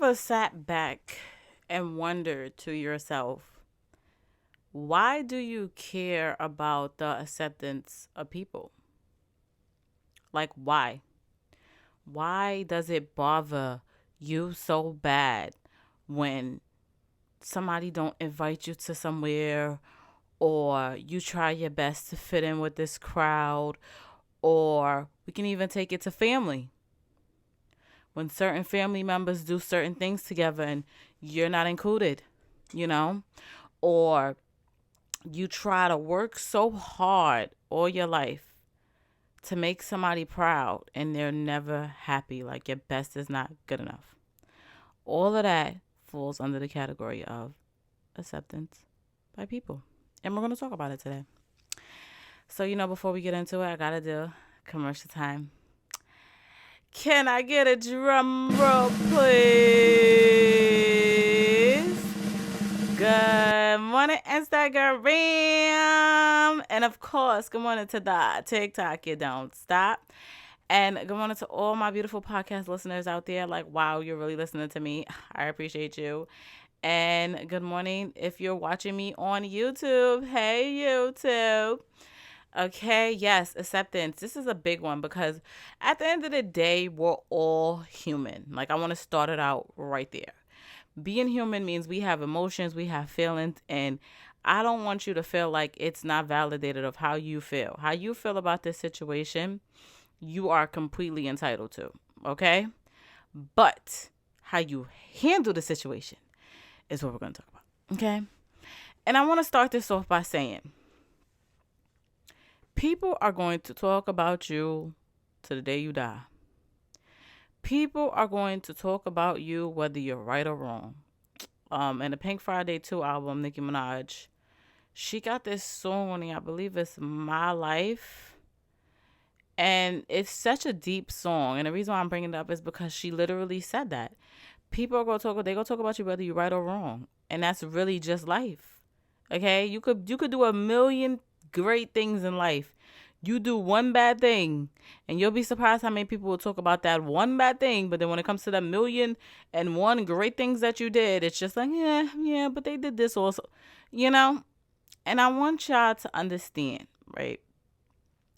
ever sat back and wondered to yourself, why do you care about the acceptance of people? Like, why? Why does it bother you so bad when somebody don't invite you to somewhere, or you try your best to fit in with this crowd, or we can even take it to family? When certain family members do certain things together and you're not included, you know? Or you try to work so hard all your life to make somebody proud and they're never happy, like your best is not good enough. All of that falls under the category of acceptance by people. And we're going to talk about it today. So, before we get into it, I got to do commercial time. Can I get a drum roll, please? Good morning, Instagram. And of course, good morning to the TikTok. You don't stop. And good morning to all my beautiful podcast listeners out there. Like, wow, you're really listening to me. I appreciate you. And good morning if you're watching me on YouTube. Hey, YouTube. Okay, yes, acceptance. This is a big one because at the end of the day, we're all human. Like, I want to start it out right there. Being human means we have emotions, we have feelings, and I don't want you to feel like it's not validated of how you feel. How you feel about this situation, you are completely entitled to, okay? But how you handle the situation is what we're going to talk about, okay? And I want to start this off by saying, people are going to talk about you to the day you die. People are going to talk about you whether you're right or wrong. In the Pink Friday 2 album, Nicki Minaj, she got this song on it, I believe it's My Life. And it's such a deep song. And the reason why I'm bringing it up is because she literally said that. People are going to talk about you whether you're right or wrong. And that's really just life. Okay? You could do a million great things in life. You do one bad thing and you'll be surprised how many people will talk about that one bad thing. But then when it comes to the 1,000,001 great things that you did, it's just like, yeah, but they did this also, And I want y'all to understand, right?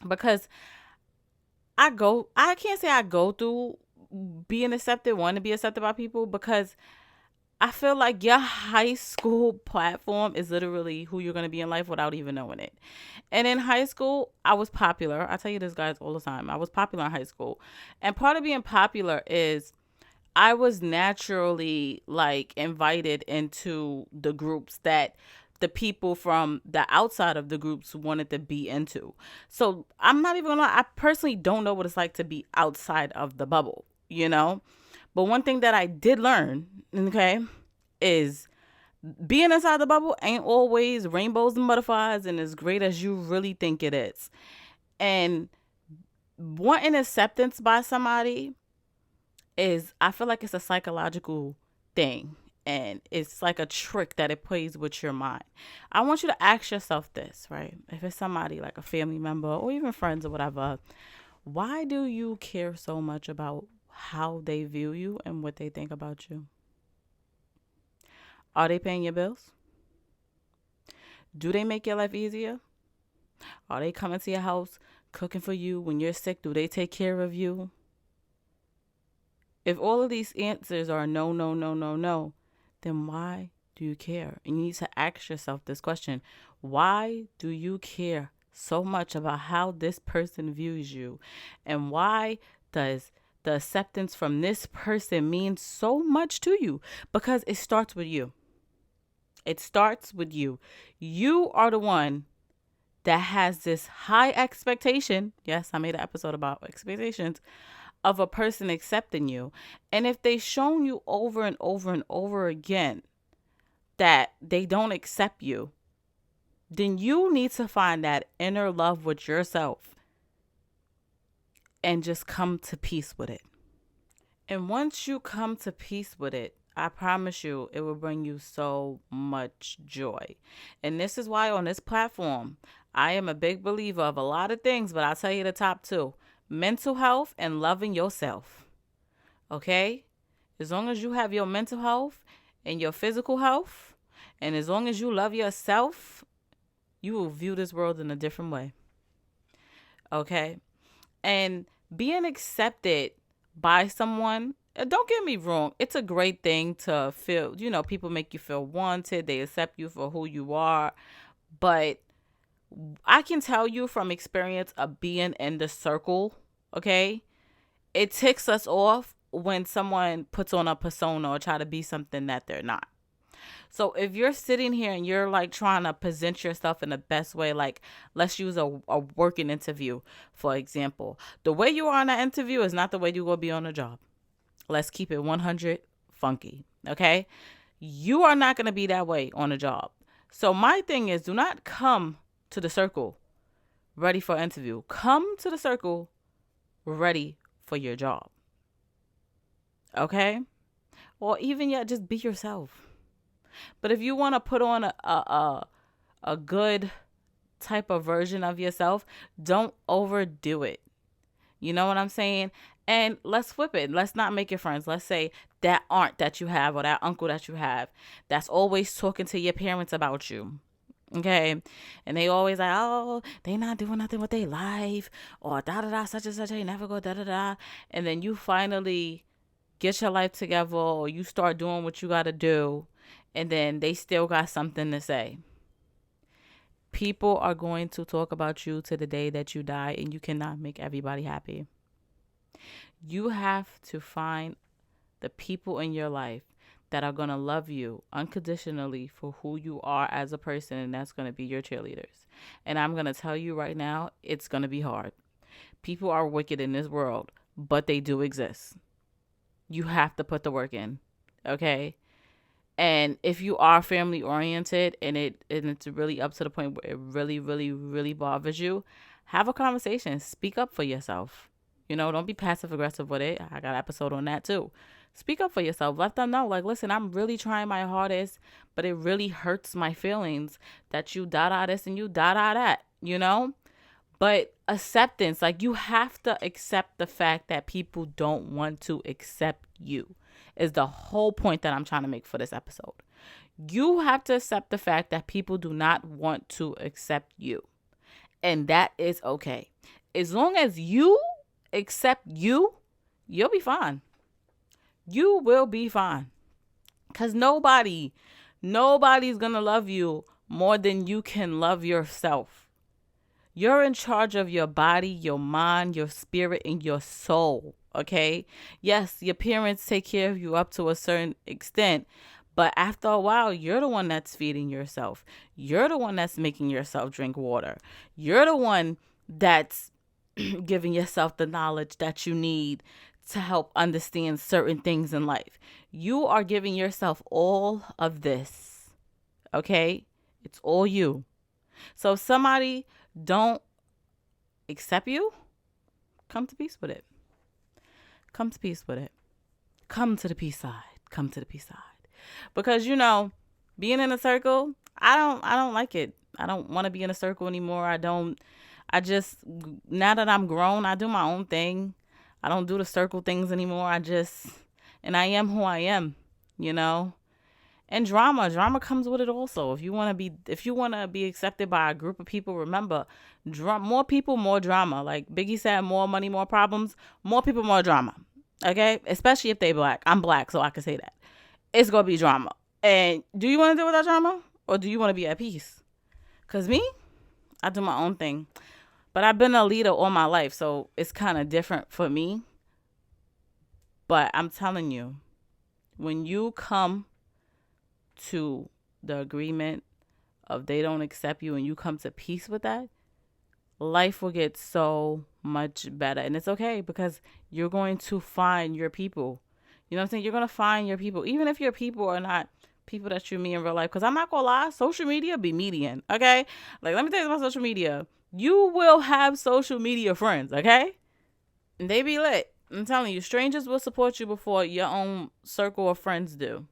Because I can't say I go through being accepted, wanting to be accepted by people, because I feel like your high school platform is literally who you're going to be in life without even knowing it. And in high school, I was popular. I tell you this, guys, all the time. I was popular in high school. And part of being popular is I was naturally like invited into the groups that the people from the outside of the groups wanted to be into. So I'm not even gonna lie, I personally don't know what it's like to be outside of the bubble, But one thing that I did learn, okay, is being inside the bubble ain't always rainbows and butterflies and as great as you really think it is. And wanting acceptance by somebody I feel like it's a psychological thing. And it's like a trick that it plays with your mind. I want you to ask yourself this, right? If it's somebody like a family member or even friends or whatever, why do you care so much about how they view you and what they think about you? Are they paying your bills? Do they make your life easier? Are they coming to your house, cooking for you when you're sick? Do they take care of you? If all of these answers are no, no, no, no, no, then why do you care? And you need to ask yourself this question. Why do you care so much about how this person views you? And why does the acceptance from this person mean so much to you? Because it starts with you. It starts with you. You are the one that has this high expectation. Yes, I made an episode about expectations of a person accepting you. And if they've shown you over and over and over again that they don't accept you, then you need to find that inner love with yourself and just come to peace with it. And once you come to peace with it, I promise you, it will bring you so much joy. And this is why on this platform, I am a big believer of a lot of things, but I'll tell you the top two: mental health and loving yourself. Okay? As long as you have your mental health and your physical health, and as long as you love yourself, you will view this world in a different way. Okay? And being accepted by someone, don't get me wrong, it's a great thing to feel, people make you feel wanted, they accept you for who you are. But I can tell you from experience of being in the circle, okay? It ticks us off when someone puts on a persona or try to be something that they're not. So if you're sitting here and you're like trying to present yourself in the best way, like let's use a working interview, for example. The way you are on that interview is not the way you will be on a job. Let's keep it 100 funky, okay? You are not going to be that way on a job. So my thing is, do not come to the circle ready for an interview. Come to the circle ready for your job, okay? Or even yet, just be yourself. But if you want to put on a good type of version of yourself, don't overdo it. You know what I'm saying? And let's flip it. Let's not make it friends. Let's say that aunt that you have or that uncle that you have that's always talking to your parents about you. Okay. And they always like, oh, they not doing nothing with their life, or da da da, such and such, they never go da da da. And then you finally get your life together, or you start doing what you got to do, and then they still got something to say. People are going to talk about you to the day that you die, and you cannot make everybody happy. You have to find the people in your life that are going to love you unconditionally for who you are as a person, and that's going to be your cheerleaders. And I'm going to tell you right now, it's going to be hard. People are wicked in this world, but they do exist. You have to put the work in, okay? And if you are family oriented and it's really up to the point where it really, really, really bothers you, have a conversation. Speak up for yourself. Don't be passive aggressive with it. I got an episode on that too. Speak up for yourself. Let them know, like, listen, I'm really trying my hardest, but it really hurts my feelings that you da this and you da that, But acceptance, like, you have to accept the fact that people don't want to accept you, is the whole point that I'm trying to make for this episode. You have to accept the fact that people do not want to accept you. And that is okay. As long as you accept you, you'll be fine. You will be fine. Because nobody's going to love you more than you can love yourself. You're in charge of your body, your mind, your spirit, and your soul, okay? Yes, your parents take care of you up to a certain extent, but after a while, you're the one that's feeding yourself. You're the one that's making yourself drink water. You're the one that's giving yourself the knowledge that you need to help understand certain things in life. You are giving yourself all of this, okay? It's all you. So if somebody don't accept you, come to peace with it. Come to peace with it. Come to the peace side. Come to the peace side. Because being in a circle, I don't like it. I don't want to be in a circle anymore. I just, now that I'm grown, I do my own thing. I don't do the circle things anymore. And I am who I am, And drama comes with it also. If you want to be accepted by a group of people, remember, more people, more drama. Like Biggie said, more money, more problems. More people, more drama. Okay? Especially if they black. I'm black, so I can say that. It's going to be drama. And do you want to deal with that drama? Or do you want to be at peace? Because me, I do my own thing. But I've been a leader all my life, so it's kind of different for me. But I'm telling you, when you come to the agreement of they don't accept you and you come to peace with that, life will get so much better. And it's okay because you're going to find your people. You know what I'm saying? You're going to find your people, even if your people are not people that you meet in real life. Because I'm not going to lie, social media be median, okay? Like, let me tell you about social media. You will have social media friends, okay? And they be lit. I'm telling you, strangers will support you before your own circle of friends do.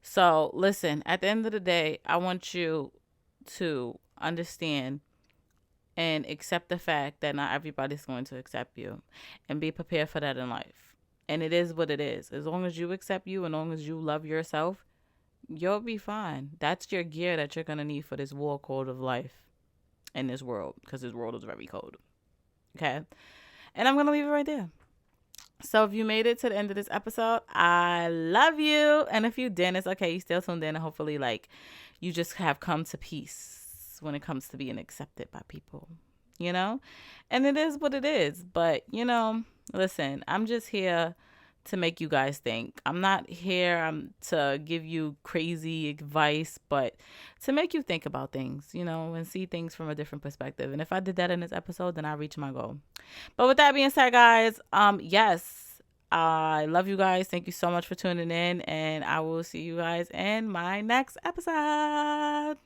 So, listen, at the end of the day, I want you to understand and accept the fact that not everybody's going to accept you. And be prepared for that in life. And it is what it is. As long as you accept you, and as long as you love yourself, you'll be fine. That's your gear that you're going to need for this war code of life in this world, because this world is very cold. Okay? And I'm going to leave it right there. So if you made it to the end of this episode, I love you. And if you didn't, it's okay. You still tuned in, and hopefully, like, you just have come to peace when it comes to being accepted by people, you know? And it is what it is. But, listen, I'm just here to make you guys think. I'm not here to give you crazy advice, but to make you think about things, and see things from a different perspective. And if I did that in this episode, then I reached my goal. But with that being said, guys, yes, I love you guys. Thank you so much for tuning in, and I will see you guys in my next episode.